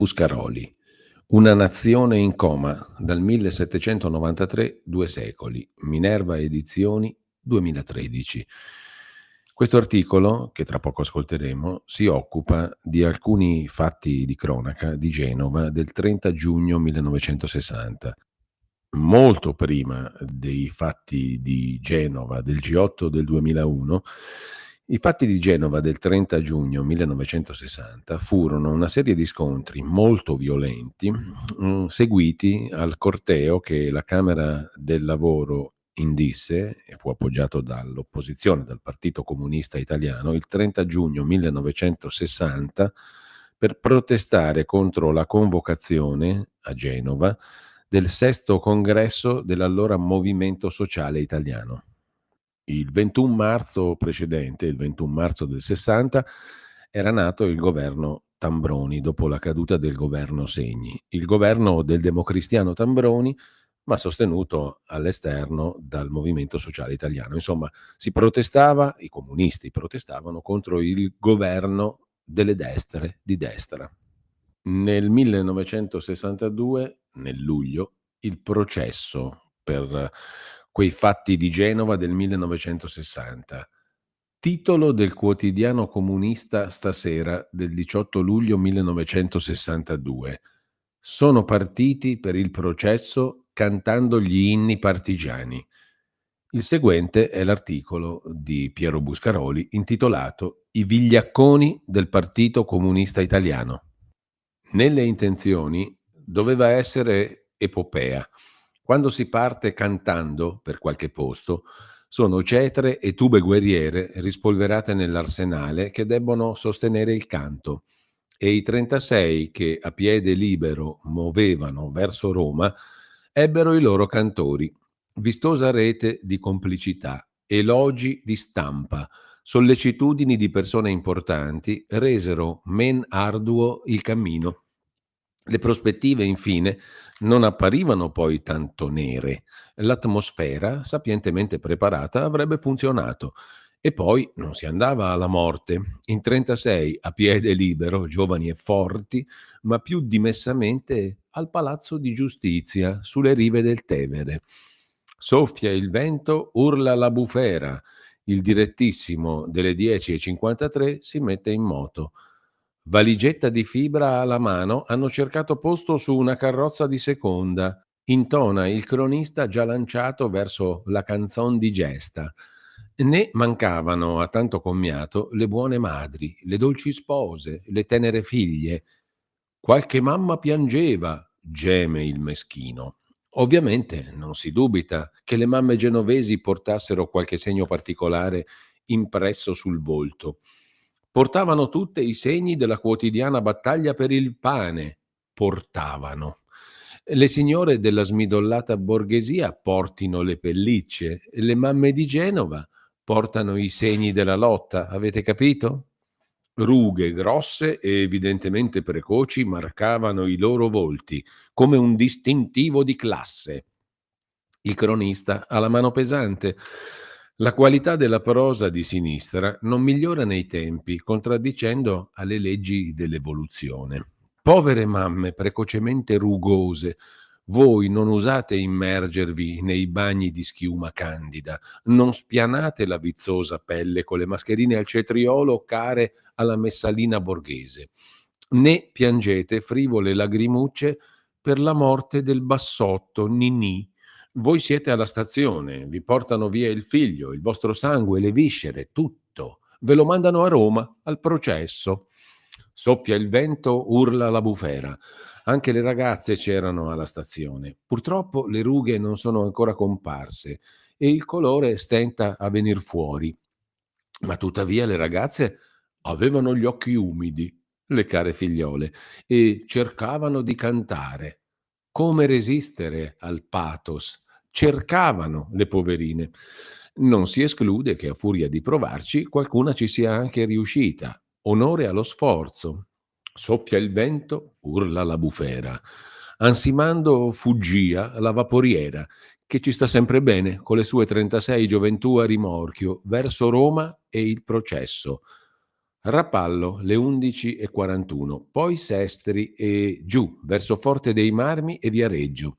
Buscaroli. Una nazione in coma, dal 1793, 2 secoli. Minerva Edizioni, 2013. Questo articolo, che tra poco ascolteremo, si occupa di alcuni fatti di cronaca di Genova del 30 giugno 1960. Molto prima dei fatti di Genova del G8 del 2001, i fatti di Genova del 30 giugno 1960 furono una serie di scontri molto violenti, seguiti al corteo che la Camera del Lavoro indisse e fu appoggiato dall'opposizione, dal Partito Comunista Italiano, il 30 giugno 1960 per protestare contro la convocazione a Genova del sesto congresso dell'allora Movimento Sociale Italiano. Il 21 marzo precedente, il 21 marzo del 60, era nato il governo Tambroni dopo la caduta del governo Segni, il governo del democristiano Tambroni, ma sostenuto all'esterno dal Movimento Sociale Italiano. Insomma, si protestava, i comunisti protestavano contro il governo delle destre di destra. Nel 1962, nel luglio, il processo per quei fatti di Genova del 1960. Titolo del quotidiano comunista Stasera del 18 luglio 1962. Sono partiti per il processo cantando gli inni partigiani. Il seguente è l'articolo di Piero Buscaroli intitolato I vigliacconi del Partito Comunista Italiano. Nelle intenzioni doveva essere epopea. Quando si parte cantando per qualche posto, sono cetre e tube guerriere rispolverate nell'arsenale che debbono sostenere il canto, e i 36 che a piede libero muovevano verso Roma ebbero i loro cantori, vistosa rete di complicità, elogi di stampa, sollecitudini di persone importanti resero men arduo il cammino. Le prospettive, infine, non apparivano poi tanto nere. L'atmosfera, sapientemente preparata, avrebbe funzionato. E poi non si andava alla morte. In 36, a piede libero, giovani e forti, ma più dimessamente al Palazzo di Giustizia, sulle rive del Tevere. Soffia il vento, urla la bufera. Il direttissimo delle 10:53 si mette in moto. Valigetta di fibra alla mano, hanno cercato posto su una carrozza di seconda. Intona il cronista già lanciato verso la canzon di gesta. Ne mancavano a tanto commiato le buone madri, le dolci spose, le tenere figlie. Qualche mamma piangeva, geme il meschino. Ovviamente non si dubita che le mamme genovesi portassero qualche segno particolare impresso sul volto. Portavano tutte i segni della quotidiana battaglia per il pane. Portavano. Le signore della smidollata borghesia portino le pellicce, le mamme di Genova portano i segni della lotta, avete capito? Rughe grosse e evidentemente precoci marcavano i loro volti, come un distintivo di classe. Il cronista ha la mano pesante. La qualità della prosa di sinistra non migliora nei tempi, contraddicendo alle leggi dell'evoluzione. Povere mamme precocemente rugose, voi non usate immergervi nei bagni di schiuma candida, non spianate la vizzosa pelle con le mascherine al cetriolo care alla messalina borghese, né piangete frivole lagrimucce per la morte del bassotto Ninì. Voi siete alla stazione, vi portano via il figlio, il vostro sangue, le viscere, tutto. Ve lo mandano a Roma, al processo. Soffia il vento, urla la bufera. Anche le ragazze c'erano alla stazione. Purtroppo le rughe non sono ancora comparse e il colore stenta a venir fuori. Ma tuttavia le ragazze avevano gli occhi umidi, le care figliole, e cercavano di cantare. Come resistere al pathos? Cercavano le poverine. Non si esclude che a furia di provarci qualcuna ci sia anche riuscita. Onore allo sforzo. Soffia il vento, urla la bufera. Ansimando fuggia la vaporiera, che ci sta sempre bene con le sue 36 gioventù a rimorchio, verso Roma e il processo. Rapallo, le 11:41, poi Sestri e giù, verso Forte dei Marmi e Viareggio.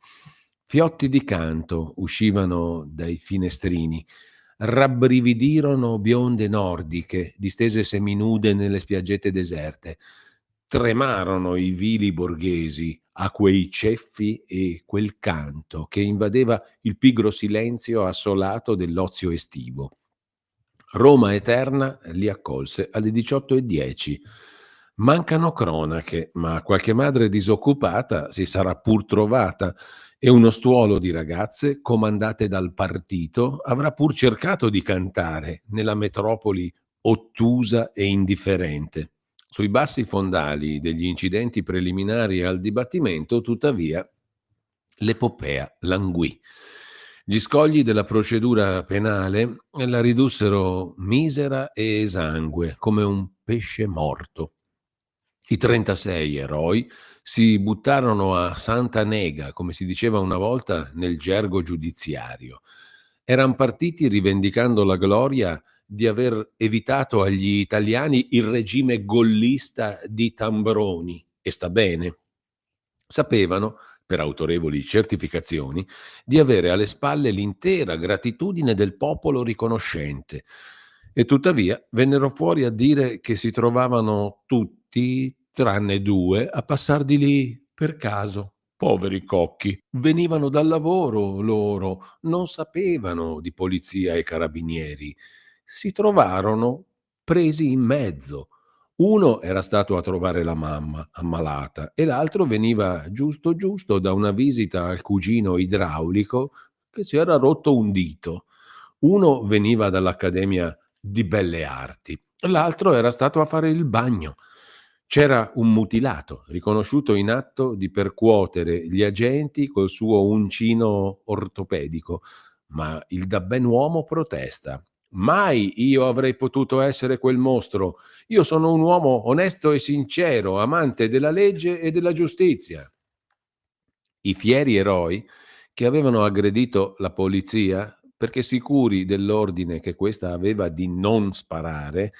Fiotti di canto uscivano dai finestrini, rabbrividirono bionde nordiche, distese seminude nelle spiaggette deserte. Tremarono i vili borghesi a quei ceffi e quel canto che invadeva il pigro silenzio assolato dell'ozio estivo. Roma Eterna li accolse alle 18:10. Mancano cronache, ma qualche madre disoccupata si sarà pur trovata e uno stuolo di ragazze comandate dal partito avrà pur cercato di cantare nella metropoli ottusa e indifferente. Sui bassi fondali degli incidenti preliminari al dibattimento, tuttavia, l'epopea languì. Gli scogli della procedura penale la ridussero misera e esangue, come un pesce morto. I 36 eroi si buttarono a Santa Nega, come si diceva una volta nel gergo giudiziario. Eran partiti rivendicando la gloria di aver evitato agli italiani il regime gollista di Tambroni, e sta bene. Sapevano, per autorevoli certificazioni, di avere alle spalle l'intera gratitudine del popolo riconoscente, e tuttavia vennero fuori a dire che si trovavano tutti, tranne due, a passar di lì per caso. Poveri cocchi, venivano dal lavoro loro, non sapevano di polizia e carabinieri. Si trovarono presi in mezzo. Uno era stato a trovare la mamma ammalata e l'altro veniva giusto giusto da una visita al cugino idraulico che si era rotto un dito. Uno veniva dall'Accademia di Belle Arti, l'altro era stato a fare il bagno. C'era un mutilato, riconosciuto in atto di percuotere gli agenti col suo uncino ortopedico, ma il dabbenuomo protesta. Mai io avrei potuto essere quel mostro. Io sono un uomo onesto e sincero, amante della legge e della giustizia. I fieri eroi che avevano aggredito la polizia, perché sicuri dell'ordine che questa aveva di non sparare,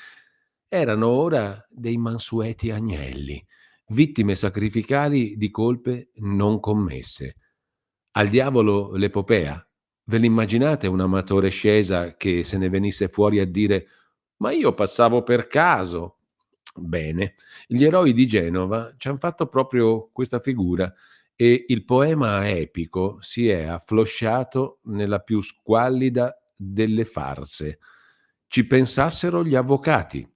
erano ora dei mansueti agnelli, vittime sacrificali di colpe non commesse. Al diavolo l'epopea. Ve l'immaginate un amatore scesa che se ne venisse fuori a dire: "Ma io passavo per caso"? Bene, gli eroi di Genova ci han fatto proprio questa figura e il poema epico si è afflosciato nella più squallida delle farse. Ci pensassero gli avvocati,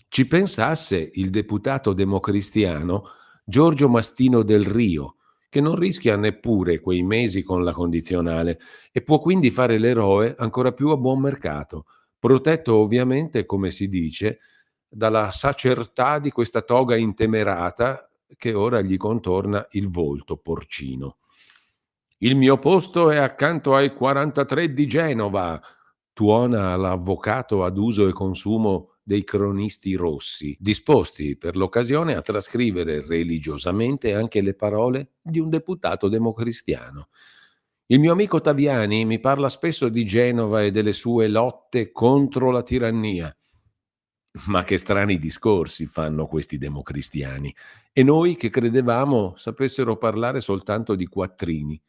ci pensasse il deputato democristiano Giorgio Mastino del Rio, che non rischia neppure quei mesi con la condizionale e può quindi fare l'eroe ancora più a buon mercato, protetto ovviamente, come si dice, dalla sacertà di questa toga intemerata che ora gli contorna il volto porcino. Il mio posto è accanto ai 43 di Genova, tuona l'avvocato ad uso e consumo dei cronisti rossi, disposti per l'occasione a trascrivere religiosamente anche le parole di un deputato democristiano. Il mio amico Taviani mi parla spesso di Genova e delle sue lotte contro la tirannia. Ma che strani discorsi fanno questi democristiani. E noi che credevamo sapessero parlare soltanto di quattrini.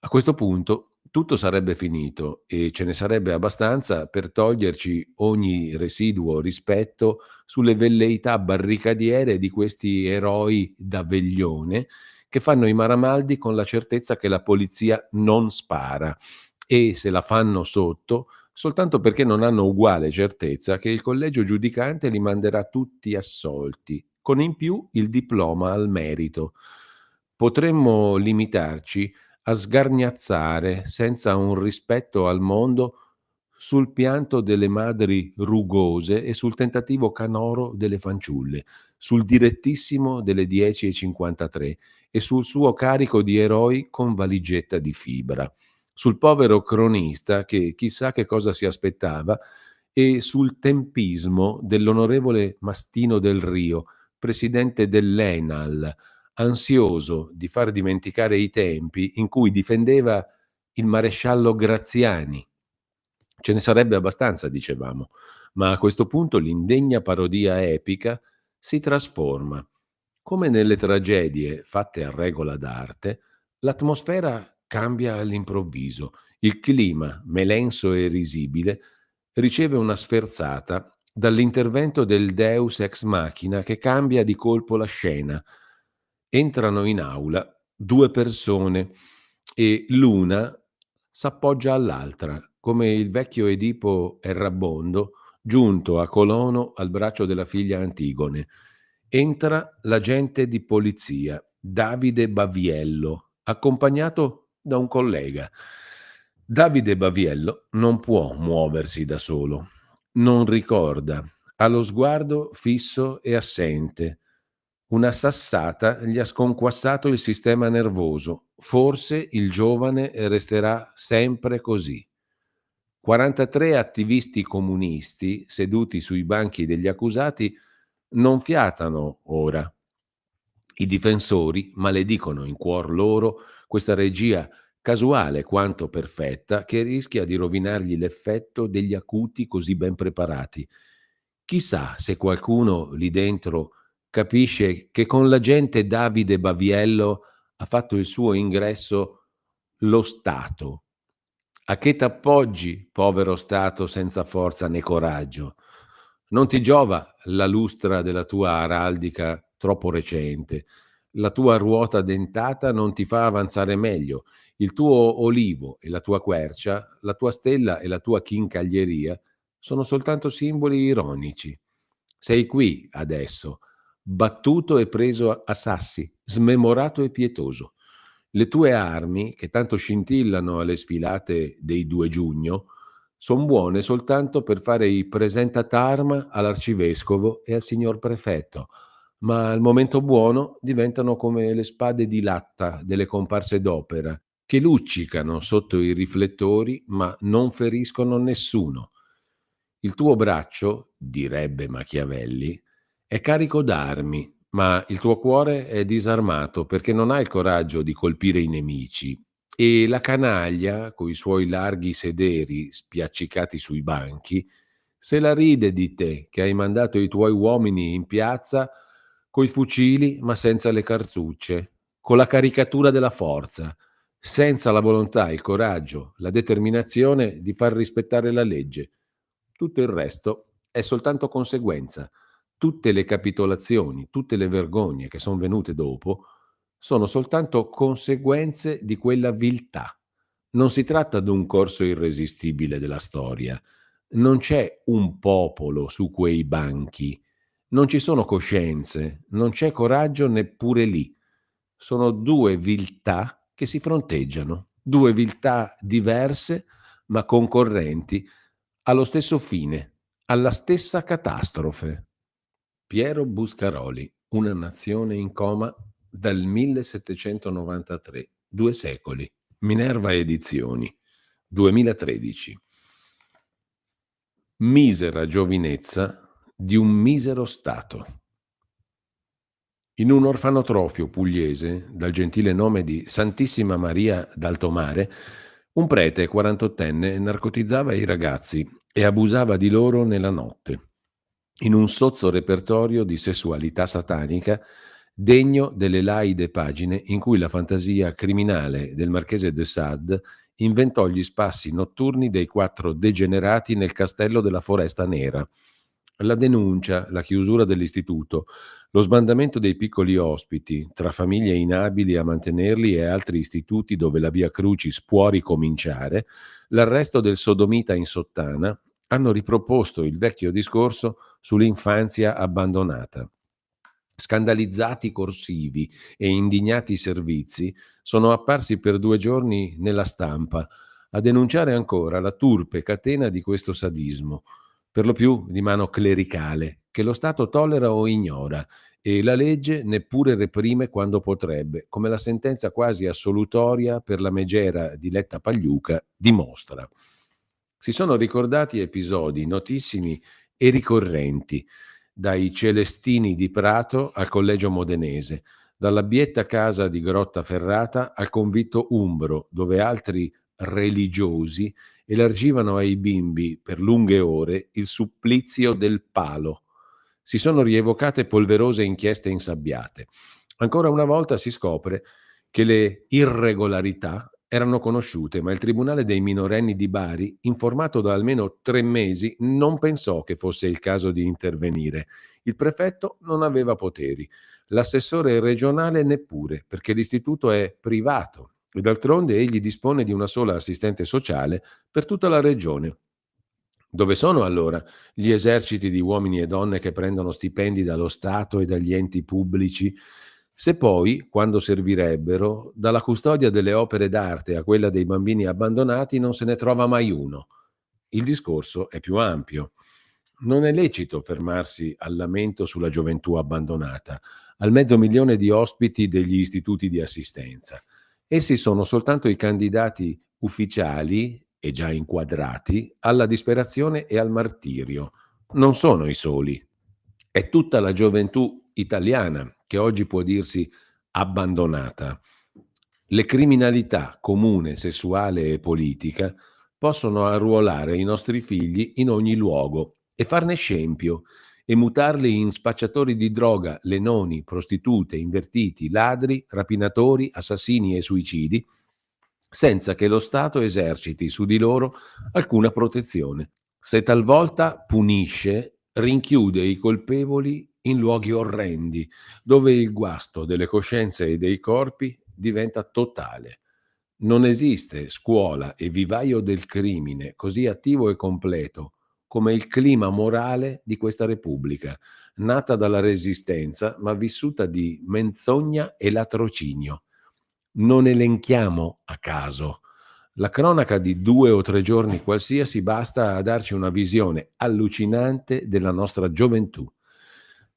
A questo punto tutto sarebbe finito e ce ne sarebbe abbastanza per toglierci ogni residuo rispetto sulle velleità barricadiere di questi eroi da veglione che fanno i maramaldi con la certezza che la polizia non spara e se la fanno sotto soltanto perché non hanno uguale certezza che il collegio giudicante li manderà tutti assolti, con in più il diploma al merito. Potremmo limitarci a sgarniazzare senza un rispetto al mondo sul pianto delle madri rugose e sul tentativo canoro delle fanciulle, sul direttissimo delle 10:53 e sul suo carico di eroi con valigetta di fibra, sul povero cronista che chissà che cosa si aspettava e sul tempismo dell'onorevole Mastino del Rio, presidente dell'ENAL, ansioso di far dimenticare i tempi in cui difendeva il maresciallo Graziani. Ce ne sarebbe abbastanza, dicevamo, ma a questo punto l'indegna parodia epica si trasforma. Come nelle tragedie fatte a regola d'arte, l'atmosfera cambia all'improvviso. Il clima, melenso e risibile, riceve una sferzata dall'intervento del Deus ex machina che cambia di colpo la scena. Entrano in aula due persone e l'una s'appoggia all'altra, come il vecchio Edipo Errabondo giunto a Colono al braccio della figlia Antigone. Entra l'agente di polizia, Davide Baviello, accompagnato da un collega. Davide Baviello non può muoversi da solo, non ricorda, ha lo sguardo fisso e assente. Una sassata gli ha sconquassato il sistema nervoso. Forse il giovane resterà sempre così. 43 attivisti comunisti seduti sui banchi degli accusati non fiatano ora. I difensori maledicono in cuor loro questa regia casuale quanto perfetta che rischia di rovinargli l'effetto degli acuti così ben preparati. Chissà se qualcuno lì dentro capisce che con l'agente Davide Baviello ha fatto il suo ingresso lo Stato. A che t'appoggi, povero Stato senza forza né coraggio? Non ti giova la lustra della tua araldica troppo recente, la tua ruota dentata non ti fa avanzare meglio, il tuo olivo e la tua quercia, la tua stella e la tua chincaglieria sono soltanto simboli ironici. Sei qui adesso, battuto e preso a sassi, smemorato e pietoso. Le tue armi, che tanto scintillano alle sfilate dei 2 giugno, son buone soltanto per fare i presentatarma all'arcivescovo e al signor prefetto, ma al momento buono diventano come le spade di latta delle comparse d'opera, che luccicano sotto i riflettori ma non feriscono nessuno. Il tuo braccio, direbbe Machiavelli, è carico d'armi, ma il tuo cuore è disarmato perché non ha il coraggio di colpire i nemici e la canaglia, coi suoi larghi sederi spiaccicati sui banchi, se la ride di te che hai mandato i tuoi uomini in piazza coi fucili ma senza le cartucce, con la caricatura della forza, senza la volontà, il coraggio, la determinazione di far rispettare la legge. Tutto il resto è soltanto conseguenza. Tutte le capitolazioni, tutte le vergogne che son venute dopo sono soltanto conseguenze di quella viltà. Non si tratta d'un corso irresistibile della storia. Non c'è un popolo su quei banchi. Non ci sono coscienze, non c'è coraggio neppure lì. Sono 2 viltà che si fronteggiano, 2 viltà diverse ma concorrenti allo stesso fine, alla stessa catastrofe. Piero Buscaroli, Una nazione in coma dal 1793, 2 secoli. Minerva Edizioni, 2013. Misera giovinezza di un misero stato. In un orfanotrofio pugliese, dal gentile nome di Santissima Maria d'Altomare, un prete 48enne narcotizzava i ragazzi e abusava di loro nella notte, in un sozzo repertorio di sessualità satanica degno delle laide pagine in cui la fantasia criminale del marchese de Sade inventò gli spassi notturni dei 4 degenerati nel castello della Foresta Nera. La denuncia, la chiusura dell'istituto, lo sbandamento dei piccoli ospiti, tra famiglie inabili a mantenerli e altri istituti dove la Via Crucis può ricominciare, l'arresto del sodomita in sottana, hanno riproposto il vecchio discorso sull'infanzia abbandonata. Scandalizzati corsivi e indignati servizi sono apparsi per 2 giorni nella stampa a denunciare ancora la turpe catena di questo sadismo, per lo più di mano clericale, che lo Stato tollera o ignora e la legge neppure reprime quando potrebbe, come la sentenza quasi assolutoria per la megera di Letta Pagliuca dimostra. Si sono ricordati episodi notissimi e ricorrenti, dai Celestini di Prato al Collegio Modenese, dalla bietta casa di Grottaferrata al convitto umbro, dove altri religiosi elargivano ai bimbi per lunghe ore il supplizio del palo. Si sono rievocate polverose inchieste insabbiate. Ancora una volta si scopre che le irregolarità erano conosciute, ma il Tribunale dei minorenni di Bari, informato da almeno 3 mesi, non pensò che fosse il caso di intervenire. Il prefetto non aveva poteri, l'assessore regionale neppure, perché l'istituto è privato e d'altronde egli dispone di una sola assistente sociale per tutta la regione. Dove sono allora gli eserciti di uomini e donne che prendono stipendi dallo Stato e dagli enti pubblici, se poi, quando servirebbero, dalla custodia delle opere d'arte a quella dei bambini abbandonati non se ne trova mai uno? Il discorso è più ampio. Non è lecito fermarsi al lamento sulla gioventù abbandonata, al 500.000 di ospiti degli istituti di assistenza. Essi sono soltanto i candidati ufficiali e già inquadrati alla disperazione e al martirio. Non sono i soli. È tutta la gioventù italiana che oggi può dirsi abbandonata. Le criminalità comune, sessuale e politica possono arruolare i nostri figli in ogni luogo e farne scempio e mutarli in spacciatori di droga, lenoni, prostitute, invertiti, ladri, rapinatori, assassini e suicidi, senza che lo Stato eserciti su di loro alcuna protezione. Se talvolta punisce, rinchiude i colpevoli in luoghi orrendi, dove il guasto delle coscienze e dei corpi diventa totale. Non esiste scuola e vivaio del crimine così attivo e completo come il clima morale di questa Repubblica, nata dalla Resistenza ma vissuta di menzogna e latrocinio. Non elenchiamo a caso. La cronaca di 2 o 3 giorni qualsiasi basta a darci una visione allucinante della nostra gioventù.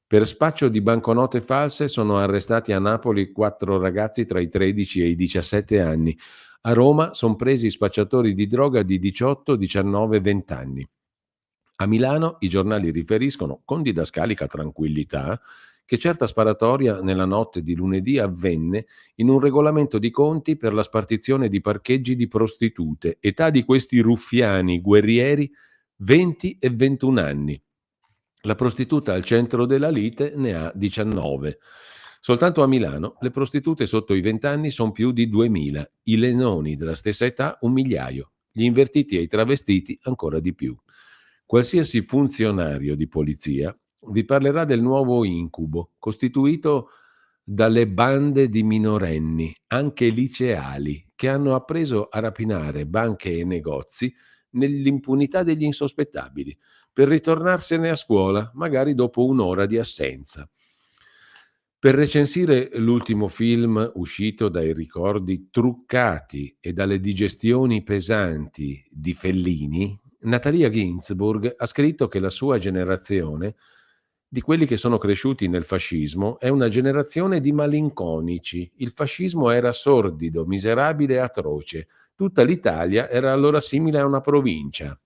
Per spaccio di banconote false sono arrestati a Napoli 4 ragazzi tra i 13 e i 17 anni. A Roma sono presi spacciatori di droga di 18, 19, 20 anni. A Milano i giornali riferiscono con didascalica tranquillità che certa sparatoria nella notte di lunedì avvenne in un regolamento di conti per la spartizione di parcheggi di prostitute, età di questi ruffiani guerrieri 20 e 21 anni. La prostituta al centro della lite ne ha 19. Soltanto a Milano le prostitute sotto i 20 anni sono più di 2000, i lenoni della stessa età 1 migliaio, gli invertiti e i travestiti ancora di più. Qualsiasi funzionario di polizia vi parlerà del nuovo incubo costituito dalle bande di minorenni, anche liceali, che hanno appreso a rapinare banche e negozi nell'impunità degli insospettabili, per ritornarsene a scuola, magari dopo un'ora di assenza. Per recensire l'ultimo film uscito dai ricordi truccati e dalle digestioni pesanti di Fellini, Natalia Ginzburg ha scritto che la sua generazione, di quelli che sono cresciuti nel fascismo, è una generazione di malinconici. Il fascismo era sordido, miserabile e atroce. Tutta l'Italia era allora simile a una provincia.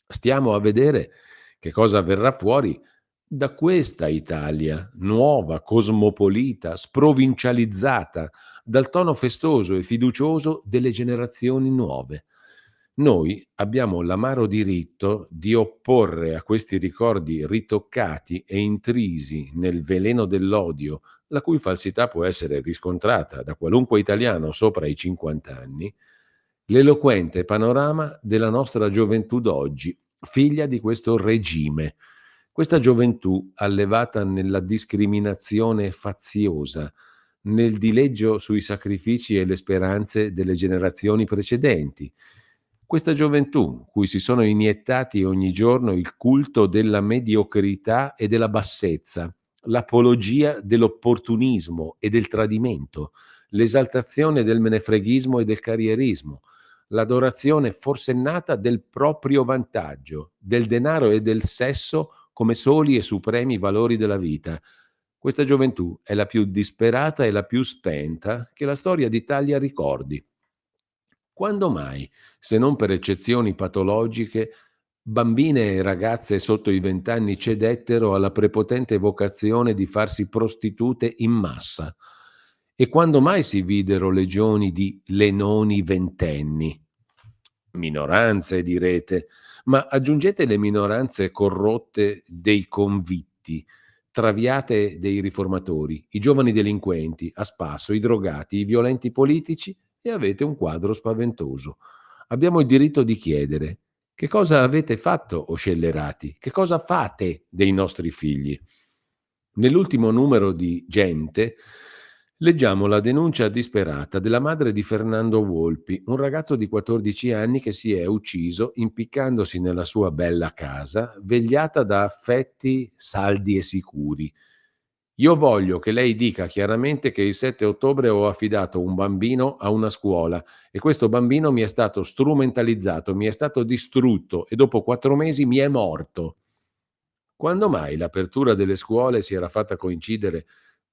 Stiamo a vedere che cosa verrà fuori da questa Italia nuova, cosmopolita, sprovincializzata, dal tono festoso e fiducioso delle generazioni nuove. Noi abbiamo l'amaro diritto di opporre a questi ricordi ritoccati e intrisi nel veleno dell'odio, la cui falsità può essere riscontrata da qualunque italiano sopra i 50 anni, l'eloquente panorama della nostra gioventù d'oggi, figlia di questo regime. Questa gioventù allevata nella discriminazione faziosa, nel dileggio sui sacrifici e le speranze delle generazioni precedenti. Questa gioventù cui si sono iniettati ogni giorno il culto della mediocrità e della bassezza, l'apologia dell'opportunismo e del tradimento, l'esaltazione del menefreghismo e del carrierismo, l'adorazione forsennata del proprio vantaggio, del denaro e del sesso come soli e supremi valori della vita. Questa gioventù è la più disperata e la più spenta che la storia d'Italia ricordi. Quando mai, se non per eccezioni patologiche, bambine e ragazze sotto i 20 anni cedettero alla prepotente vocazione di farsi prostitute in massa? E quando mai si videro legioni di lenoni ventenni? Minoranze, direte, ma aggiungete le minoranze corrotte dei convitti, traviate dei riformatori, i giovani delinquenti, a spasso, i drogati, i violenti politici e avete un quadro spaventoso. Abbiamo il diritto di chiedere: che cosa avete fatto, o scellerati? Che cosa fate dei nostri figli? Nell'ultimo numero di Gente leggiamo la denuncia disperata della madre di Fernando Volpi, un ragazzo di 14 anni che si è ucciso impiccandosi nella sua bella casa, vegliata da affetti saldi e sicuri. Io voglio che lei dica chiaramente che il 7 ottobre ho affidato un bambino a una scuola e questo bambino mi è stato strumentalizzato, mi è stato distrutto e dopo 4 mesi mi è morto. Quando mai l'apertura delle scuole si era fatta coincidere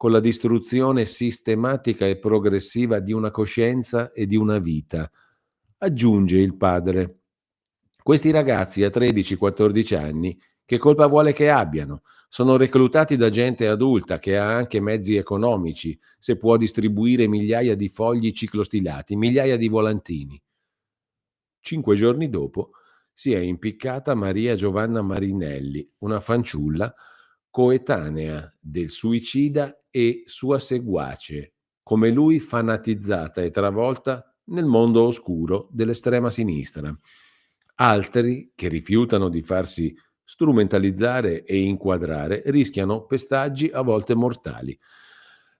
con la distruzione sistematica e progressiva di una coscienza e di una vita? Aggiunge il padre. Questi ragazzi a 13-14 anni, che colpa vuole che abbiano? Sono reclutati da gente adulta che ha anche mezzi economici, se può distribuire migliaia di fogli ciclostilati, migliaia di volantini. 5 giorni dopo si è impiccata Maria Giovanna Marinelli, una fanciulla coetanea del suicida e sua seguace, come lui fanatizzata e travolta nel mondo oscuro dell'estrema sinistra. Altri, che rifiutano di farsi strumentalizzare e inquadrare, rischiano pestaggi a volte mortali.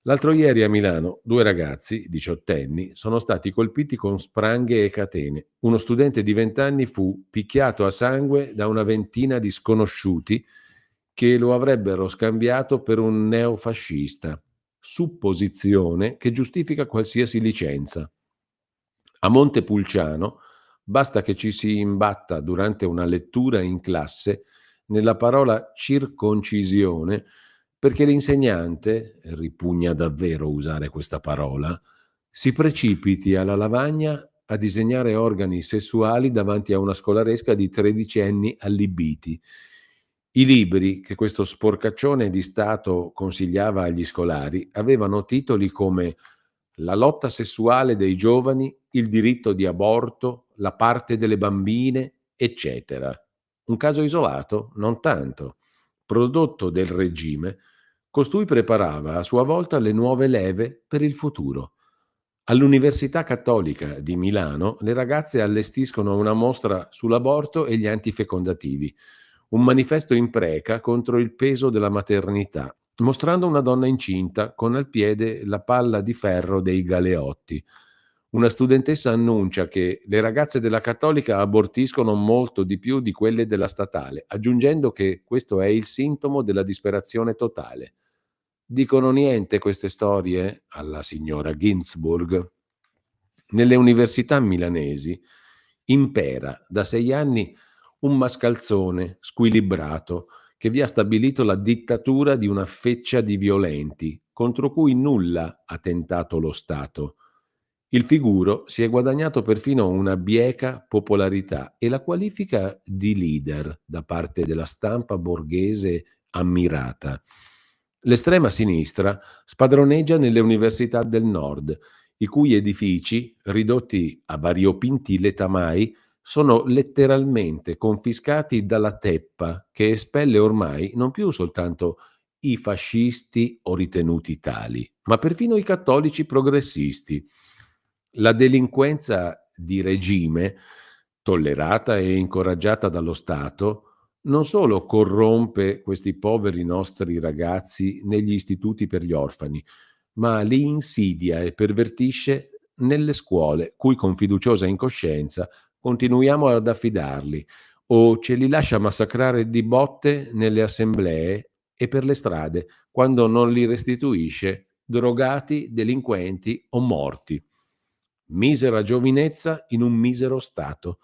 L'altro ieri a Milano 2 ragazzi, diciottenni, sono stati colpiti con spranghe e catene. Uno studente di 20 anni fu picchiato a sangue da una ventina di sconosciuti che lo avrebbero scambiato per un neofascista, supposizione che giustifica qualsiasi licenza. A Montepulciano basta che ci si imbatta durante una lettura in classe nella parola circoncisione perché l'insegnante, ripugna davvero usare questa parola, si precipiti alla lavagna a disegnare organi sessuali davanti a una scolaresca di tredicenni allibiti. I libri che questo sporcaccione di Stato consigliava agli scolari avevano titoli come La lotta sessuale dei giovani, il diritto di aborto, la parte delle bambine, eccetera. Un caso isolato? Non tanto. Prodotto del regime, costui preparava a sua volta le nuove leve per il futuro. All'Università Cattolica di Milano le ragazze allestiscono una mostra sull'aborto e gli antifecondativi, un manifesto in preca contro il peso della maternità, mostrando una donna incinta con al piede la palla di ferro dei galeotti. Una studentessa annuncia che le ragazze della Cattolica abortiscono molto di più di quelle della statale, aggiungendo che questo è il sintomo della disperazione totale. Dicono niente queste storie alla signora Ginsburg? Nelle università milanesi impera da 6 anni un mascalzone squilibrato che vi ha stabilito la dittatura di una feccia di violenti contro cui nulla ha tentato lo Stato. Il figuro si è guadagnato perfino una bieca popolarità e la qualifica di leader da parte della stampa borghese ammirata. L'estrema sinistra spadroneggia nelle università del nord, i cui edifici, ridotti a variopinti letamai, sono letteralmente confiscati dalla teppa che espelle ormai non più soltanto i fascisti o ritenuti tali, ma perfino i cattolici progressisti. La delinquenza di regime, tollerata e incoraggiata dallo Stato, non solo corrompe questi poveri nostri ragazzi negli istituti per gli orfani, ma li insidia e pervertisce nelle scuole, cui con fiduciosa incoscienza continuiamo ad affidarli, o ce li lascia massacrare di botte nelle assemblee e per le strade, quando non li restituisce drogati, delinquenti o morti. Misera giovinezza in un misero stato.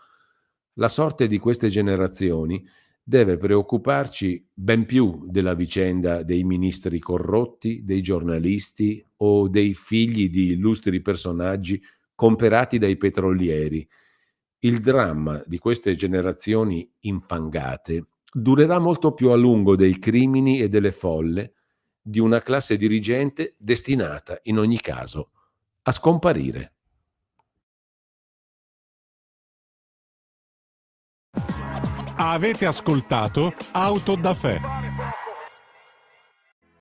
La sorte di queste generazioni deve preoccuparci ben più della vicenda dei ministri corrotti, dei giornalisti o dei figli di illustri personaggi comperati dai petrolieri. Il dramma di queste generazioni infangate durerà molto più a lungo dei crimini e delle folle di una classe dirigente destinata in ogni caso a scomparire. Avete ascoltato Auto da Fè.